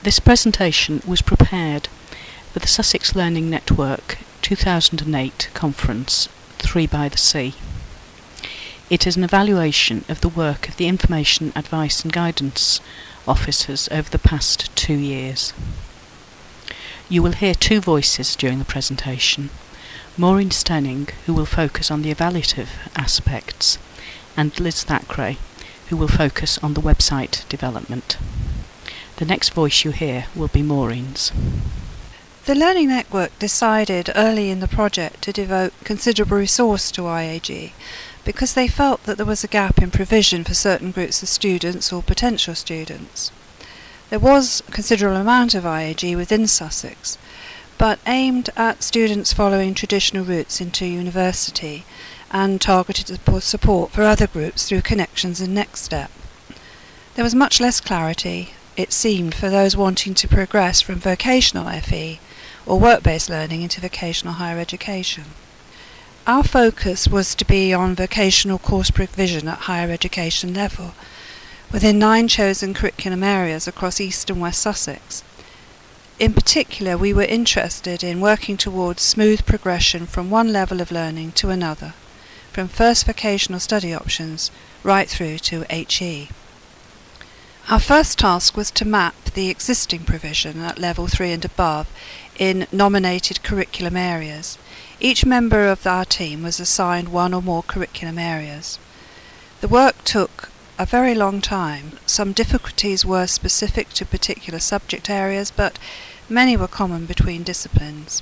This presentation was prepared for the Sussex Learning Network 2008 conference, 3 by the Sea. It is an evaluation of the work of the Information Advice and Guidance Officers over the past 2 years. You will hear 2 voices during the presentation: Maureen Stenning, who will focus on the evaluative aspects, and Liz Thackeray, who will focus on the website development. The next voice you hear will be Maureen's. The Learning Network decided early in the project to devote considerable resource to IAG because they felt that there was a gap in provision for certain groups of students or potential students. There was a considerable amount of IAG within Sussex, but aimed at students following traditional routes into university and targeted support for other groups through connections and Next Step. There was much less clarity, it seemed, for those wanting to progress from vocational FE or work-based learning into vocational higher education. Our focus was to be on vocational course provision at higher education level, within 9 chosen curriculum areas across East and West Sussex. In particular, we were interested in working towards smooth progression from one level of learning to another, from first vocational study options right through to HE. Our first task was to map the existing provision at level 3 and above in nominated curriculum areas. Each member of our team was assigned 1 or more curriculum areas. The work took a very long time. Some difficulties were specific to particular subject areas, but many were common between disciplines.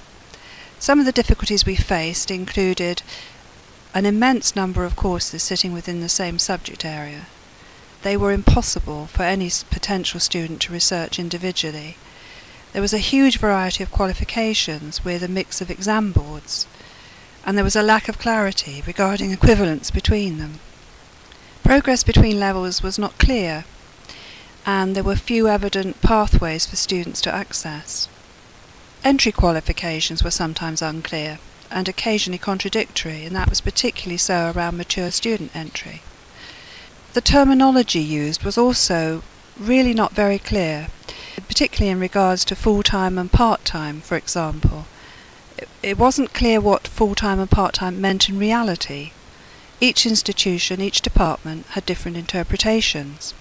Some of the difficulties we faced included an immense number of courses sitting within the same subject area. They were impossible for any potential student to research individually. There was a huge variety of qualifications with a mix of exam boards, and there was a lack of clarity regarding equivalence between them. Progress between levels was not clear, and there were few evident pathways for students to access. Entry qualifications were sometimes unclear and occasionally contradictory, and that was particularly so around mature student entry. The terminology used was also really not very clear, particularly in regards to full-time and part-time, for example. It wasn't clear what full-time and part-time meant in reality. Each institution, each department had different interpretations.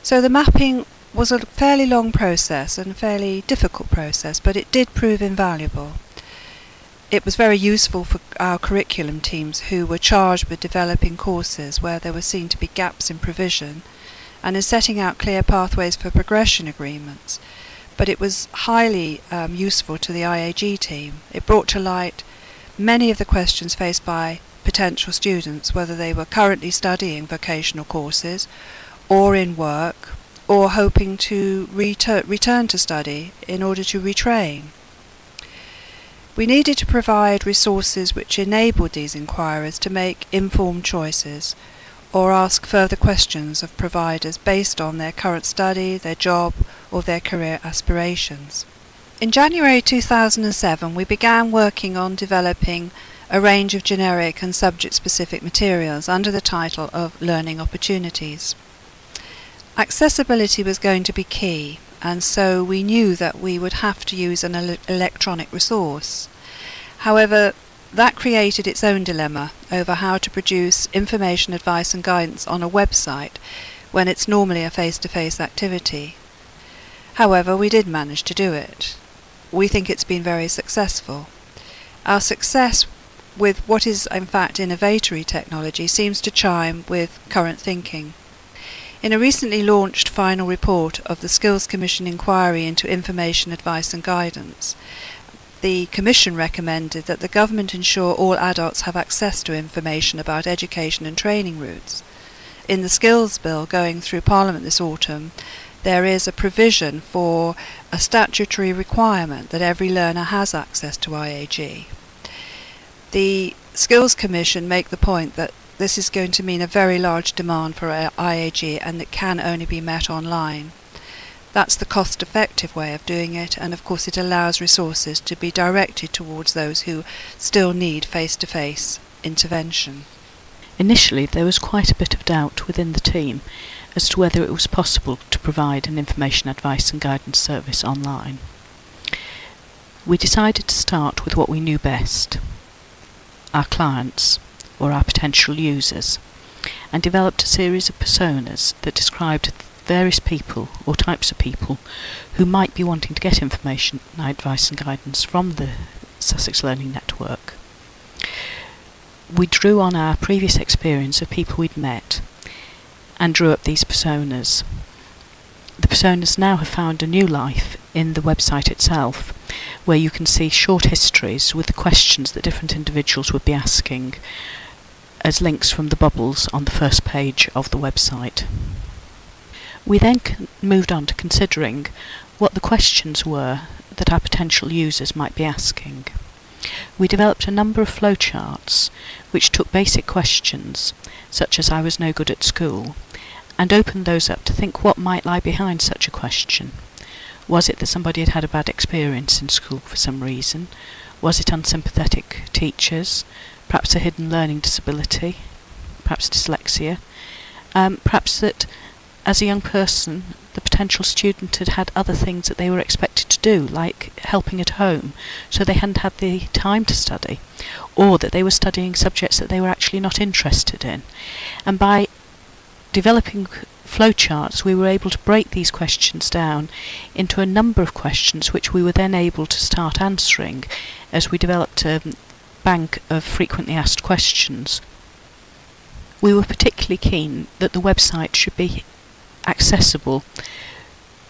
So the mapping was a fairly long process and a fairly difficult process, but it did prove invaluable. It was very useful for our curriculum teams who were charged with developing courses where there were seen to be gaps in provision and in setting out clear pathways for progression agreements. But it was highly useful to the IAG team. It brought to light many of the questions faced by potential students, whether they were currently studying vocational courses or in work or hoping to return to study in order to retrain. We needed to provide resources which enabled these inquirers to make informed choices or ask further questions of providers based on their current study, their job or their career aspirations. In January 2007 we began working on developing a range of generic and subject-specific materials under the title of Learning Opportunities. Accessibility was going to be key, and so we knew that we would have to use an electronic resource. However, that created its own dilemma over how to produce information, advice and guidance on a website when it's normally a face-to-face activity. However, we did manage to do it. We think it's been very successful. Our success with what is in fact innovatory technology seems to chime with current thinking. In a recently launched final report of the Skills Commission inquiry into information, advice and guidance, the Commission recommended that the government ensure all adults have access to information about education and training routes. In the Skills Bill going through Parliament this autumn, there is a provision for a statutory requirement that every learner has access to IAG. The Skills Commission make the point that this is going to mean a very large demand for IAG and it can only be met online. That's the cost-effective way of doing it, and of course it allows resources to be directed towards those who still need face-to-face intervention. Initially there was quite a bit of doubt within the team as to whether it was possible to provide an information advice and guidance service online. We decided to start with what we knew best, our clients, or our potential users, and developed a series of personas that described various people or types of people who might be wanting to get information, advice and guidance from the Sussex Learning Network. We drew on our previous experience of people we'd met and drew up these personas. The personas now have found a new life in the website itself, where you can see short histories with the questions that different individuals would be asking as links from the bubbles on the first page of the website. We then moved on to considering what the questions were that our potential users might be asking. We developed a number of flowcharts which took basic questions, such as "I was no good at school," and opened those up to think what might lie behind such a question. Was it that somebody had had a bad experience in school for some reason? Was it unsympathetic teachers? Perhaps a hidden learning disability? Perhaps dyslexia? Perhaps that as a young person the potential student had had other things that they were expected to do, like helping at home, so they hadn't had the time to study, or that they were studying subjects that they were actually not interested in. And by developing flowcharts, we were able to break these questions down into a number of questions which we were then able to start answering as we developed a bank of frequently asked questions. We were particularly keen that the website should be accessible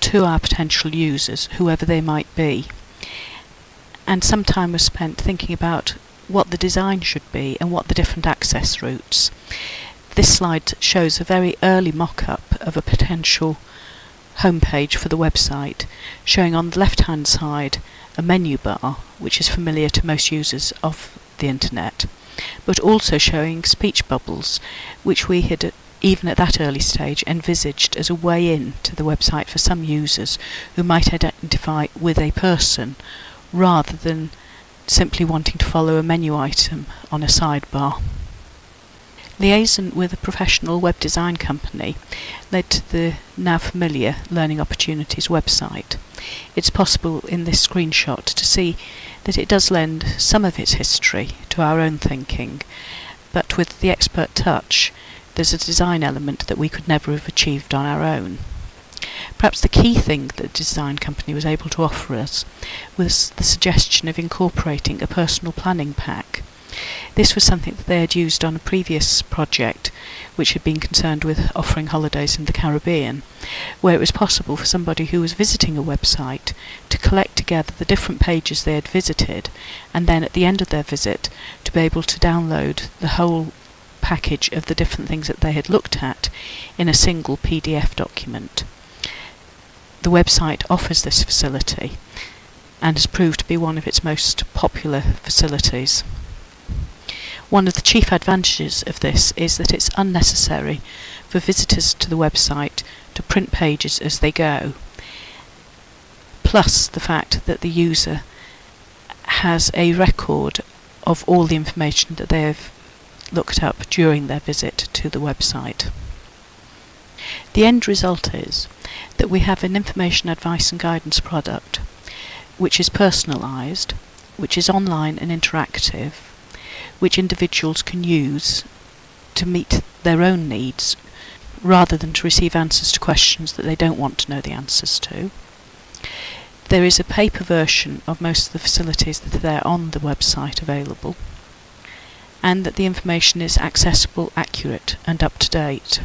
to our potential users, whoever they might be, and some time was spent thinking about what the design should be and what the different access routes. This slide shows a very early mock-up of a potential homepage for the website, showing on the left-hand side a menu bar, which is familiar to most users of the internet, but also showing speech bubbles, which we had, even at that early stage, envisaged as a way in to the website for some users who might identify with a person rather than simply wanting to follow a menu item on a sidebar. Liaison with a professional web design company led to the now familiar Learning Opportunities website. It's possible in this screenshot to see that it does lend some of its history to our own thinking, but with the expert touch there's a design element that we could never have achieved on our own. Perhaps the key thing that the design company was able to offer us was the suggestion of incorporating a personal planning pack. This was something that they had used on a previous project which had been concerned with offering holidays in the Caribbean, where it was possible for somebody who was visiting a website to collect together the different pages they had visited, and then at the end of their visit to be able to download the whole package of the different things that they had looked at in a single PDF document. The website offers this facility and has proved to be one of its most popular facilities. One of the chief advantages of this is that it's unnecessary for visitors to the website to print pages as they go, plus the fact that the user has a record of all the information that they have looked up during their visit to the website. The end result is that we have an information advice and guidance product which is personalised, which is online and interactive, which individuals can use to meet their own needs rather than to receive answers to questions that they don't want to know the answers to. There is a paper version of most of the facilities that are there on the website available, and that the information is accessible, accurate and up to date.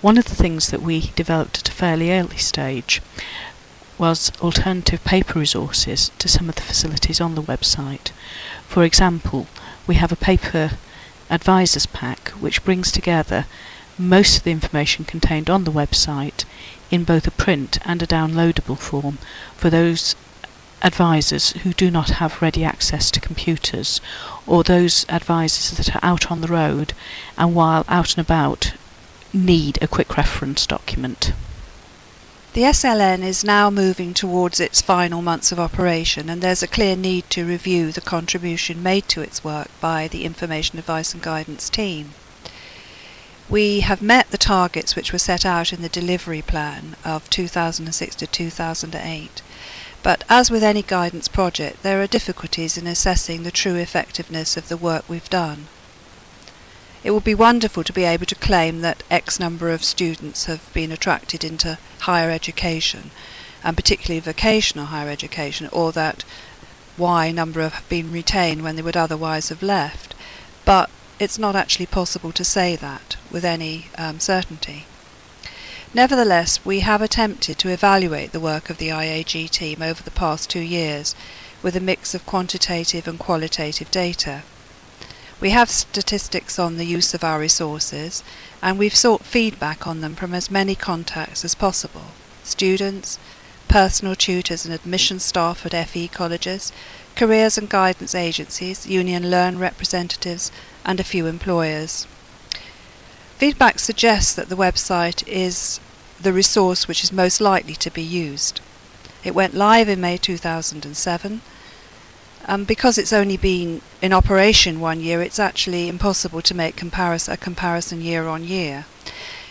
One of the things that we developed at a fairly early stage was alternative paper resources to some of the facilities on the website. For example, we have a paper advisors pack which brings together most of the information contained on the website in both a print and a downloadable form for those advisors who do not have ready access to computers, or those advisors that are out on the road and while out and about need a quick reference document. The SLN is now moving towards its final months of operation, and there's a clear need to review the contribution made to its work by the Information Advice and Guidance team. We have met the targets which were set out in the delivery plan of 2006 to 2008, but as with any guidance project, there are difficulties in assessing the true effectiveness of the work we've done. It would be wonderful to be able to claim that X number of students have been attracted into higher education, and particularly vocational higher education, or that Y number have been retained when they would otherwise have left, but it's not actually possible to say that with any certainty. Nevertheless, we have attempted to evaluate the work of the IAG team over the past 2 years with a mix of quantitative and qualitative data. We have statistics on the use of our resources, and we've sought feedback on them from as many contacts as possible: students, personal tutors and admission staff at FE colleges, careers and guidance agencies, Union Learn representatives, and a few employers. Feedback suggests that the website is the resource which is most likely to be used. It went live in May 2007. Because it's only been in operation 1 year, it's actually impossible to make a comparison year on year.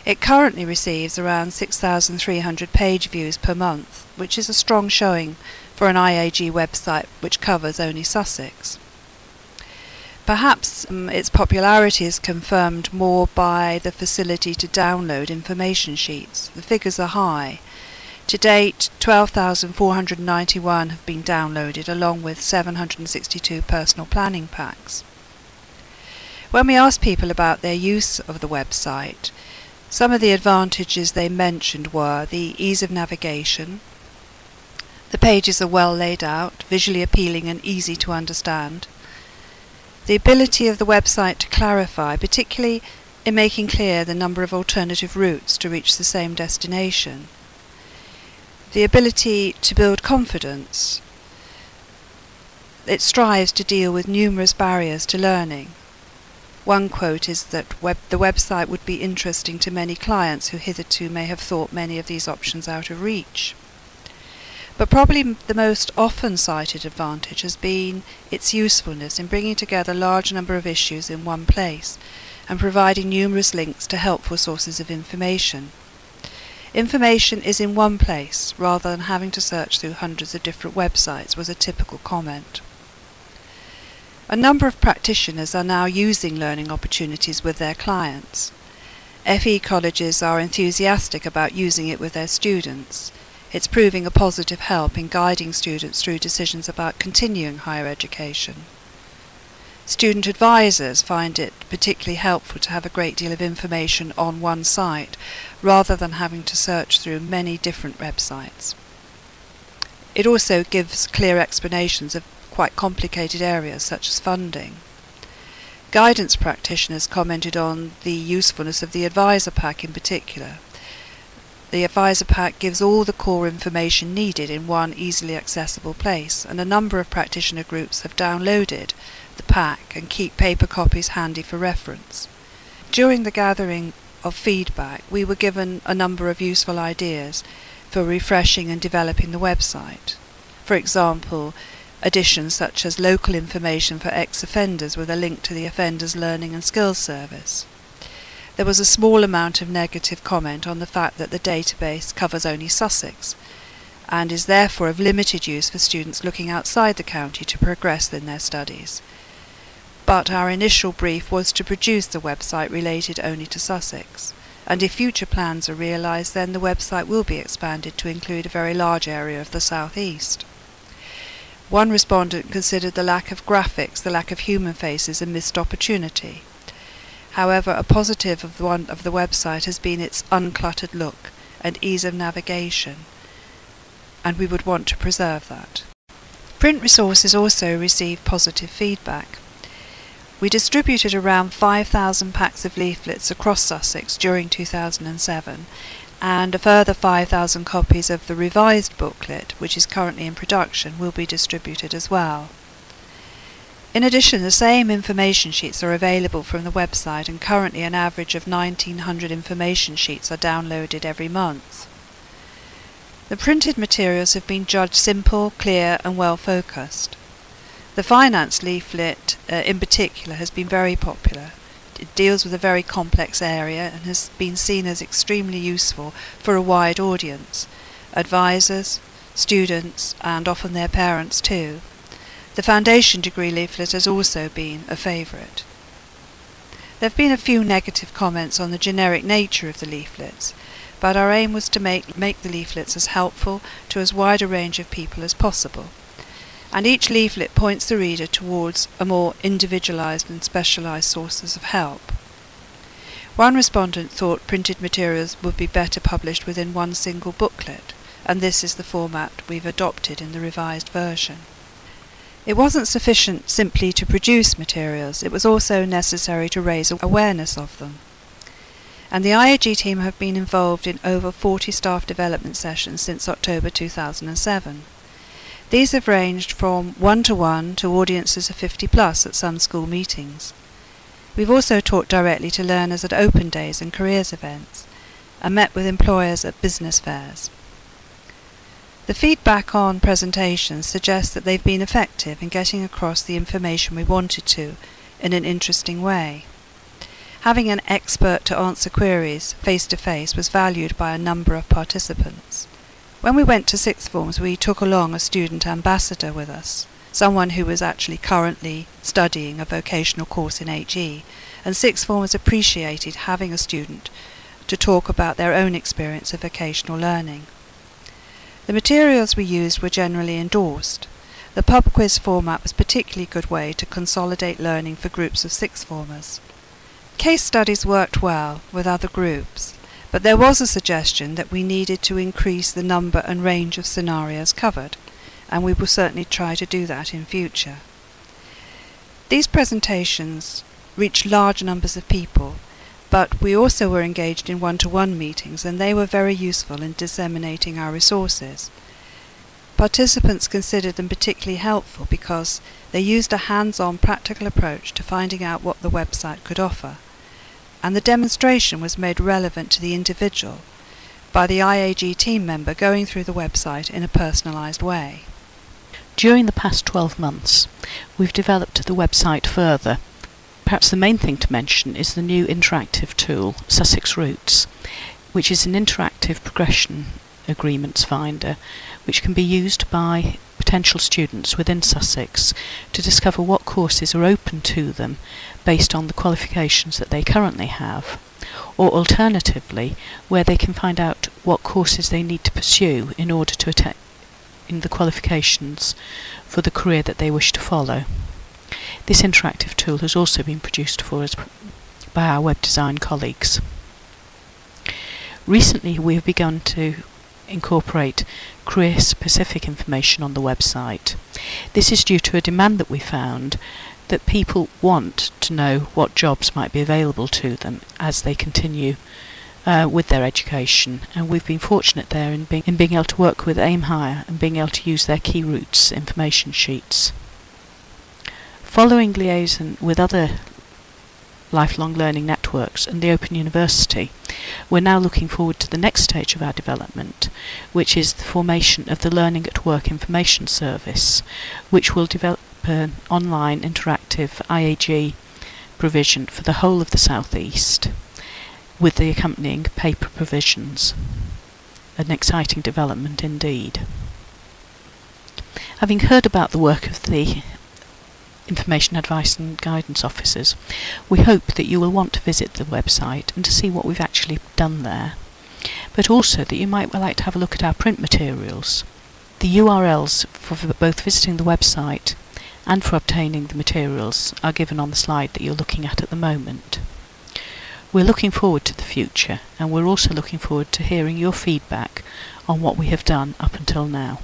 It currently receives around 6,300 page views per month, which is a strong showing for an IAG website which covers only Sussex. Perhaps its popularity is confirmed more by the facility to download information sheets. The figures are high. To date, 12,491 have been downloaded, along with 762 personal planning packs. When we asked people about their use of the website, some of the advantages they mentioned were the ease of navigation. The pages are well laid out, visually appealing and easy to understand. The ability of the website to clarify, particularly in making clear the number of alternative routes to reach the same destination. The ability to build confidence. It strives to deal with numerous barriers to learning. One quote is that the website would be interesting to many clients who hitherto may have thought many of these options out of reach. But probably the most often cited advantage has been its usefulness in bringing together a large number of issues in one place and providing numerous links to helpful sources of information. Information is in one place rather than having to search through hundreds of different websites, was a typical comment. A number of practitioners are now using learning opportunities with their clients. FE colleges are enthusiastic about using it with their students. It's proving a positive help in guiding students through decisions about continuing higher education. Student advisors find it particularly helpful to have a great deal of information on one site, rather than having to search through many different websites. It also gives clear explanations of quite complicated areas such as funding. Guidance practitioners commented on the usefulness of the advisor pack in particular. The advisor pack gives all the core information needed in one easily accessible place, and a number of practitioner groups have downloaded the pack and keep paper copies handy for reference. During the gathering of feedback, we were given a number of useful ideas for refreshing and developing the website. For example, additions such as local information for ex-offenders with a link to the Offenders Learning and Skills Service. There was a small amount of negative comment on the fact that the database covers only Sussex and is therefore of limited use for students looking outside the county to progress in their studies. But our initial brief was to produce the website related only to Sussex, and if future plans are realised, then the website will be expanded to include a very large area of the South East. One respondent considered the lack of graphics, the lack of human faces, a missed opportunity. However, a positive of the website has been its uncluttered look and ease of navigation, and we would want to preserve that. Print resources also received positive feedback. We distributed around 5,000 packs of leaflets across Sussex during 2007, and a further 5,000 copies of the revised booklet, which is currently in production, will be distributed as well. In addition, the same information sheets are available from the website, and currently an average of 1,900 information sheets are downloaded every month. The printed materials have been judged simple, clear and well focused. The finance leaflet in particular has been very popular. It deals with a very complex area and has been seen as extremely useful for a wide audience, advisors, students, and often their parents too. The foundation degree leaflet has also been a favourite. There have been a few negative comments on the generic nature of the leaflets, but our aim was to make the leaflets as helpful to as wide a range of people as possible. And each leaflet points the reader towards a more individualised and specialised sources of help. One respondent thought printed materials would be better published within one single booklet, and this is the format we've adopted in the revised version. It wasn't sufficient simply to produce materials, it was also necessary to raise awareness of them. And the IAG team have been involved in over 40 staff development sessions since October 2007. These have ranged from one-to-one to audiences of 50 plus at some school meetings. We've also talked directly to learners at open days and careers events, and met with employers at business fairs. The feedback on presentations suggests that they've been effective in getting across the information we wanted to in an interesting way. Having an expert to answer queries face-to-face was valued by a number of participants. When we went to sixth forms, we took along a student ambassador with us, someone who was actually currently studying a vocational course in HE, and sixth formers appreciated having a student to talk about their own experience of vocational learning. The materials we used were generally endorsed. The pub quiz format was a particularly good way to consolidate learning for groups of sixth formers. Case studies worked well with other groups, but there was a suggestion that we needed to increase the number and range of scenarios covered, and we will certainly try to do that in future. These presentations reached large numbers of people, but we also were engaged in one-to-one meetings, and they were very useful in disseminating our resources. Participants considered them particularly helpful because they used a hands-on practical approach to finding out what the website could offer, and the demonstration was made relevant to the individual by the IAG team member going through the website in a personalised way. During the past 12 months, we've developed the website further. Perhaps the main thing to mention is the new interactive tool, Sussex Routes, which is an interactive progression agreements finder, which can be used by potential students within Sussex to discover what courses are open to them based on the qualifications that they currently have, or alternatively where they can find out what courses they need to pursue in order to attain the qualifications for the career that they wish to follow. This interactive tool has also been produced for us by our web design colleagues. Recently we have begun to incorporate career-specific information on the website. This is due to a demand that we found that people want to know what jobs might be available to them as they continue with their education, and we've been fortunate there in being able to work with Aim Higher and being able to use their key routes information sheets. Following liaison with other lifelong learning networks and the Open University, we're now looking forward to the next stage of our development, which is the formation of the Learning at Work Information Service, which will develop an online interactive IAG provision for the whole of the South East, with the accompanying paper provisions. An exciting development indeed. Having heard about the work of the Information Advice and Guidance Officers, we hope that you will want to visit the website and to see what we've actually done there, but also that you might like to have a look at our print materials. The URLs for both visiting the website and for obtaining the materials are given on the slide that you're looking at the moment. We're looking forward to the future, and we're also looking forward to hearing your feedback on what we have done up until now.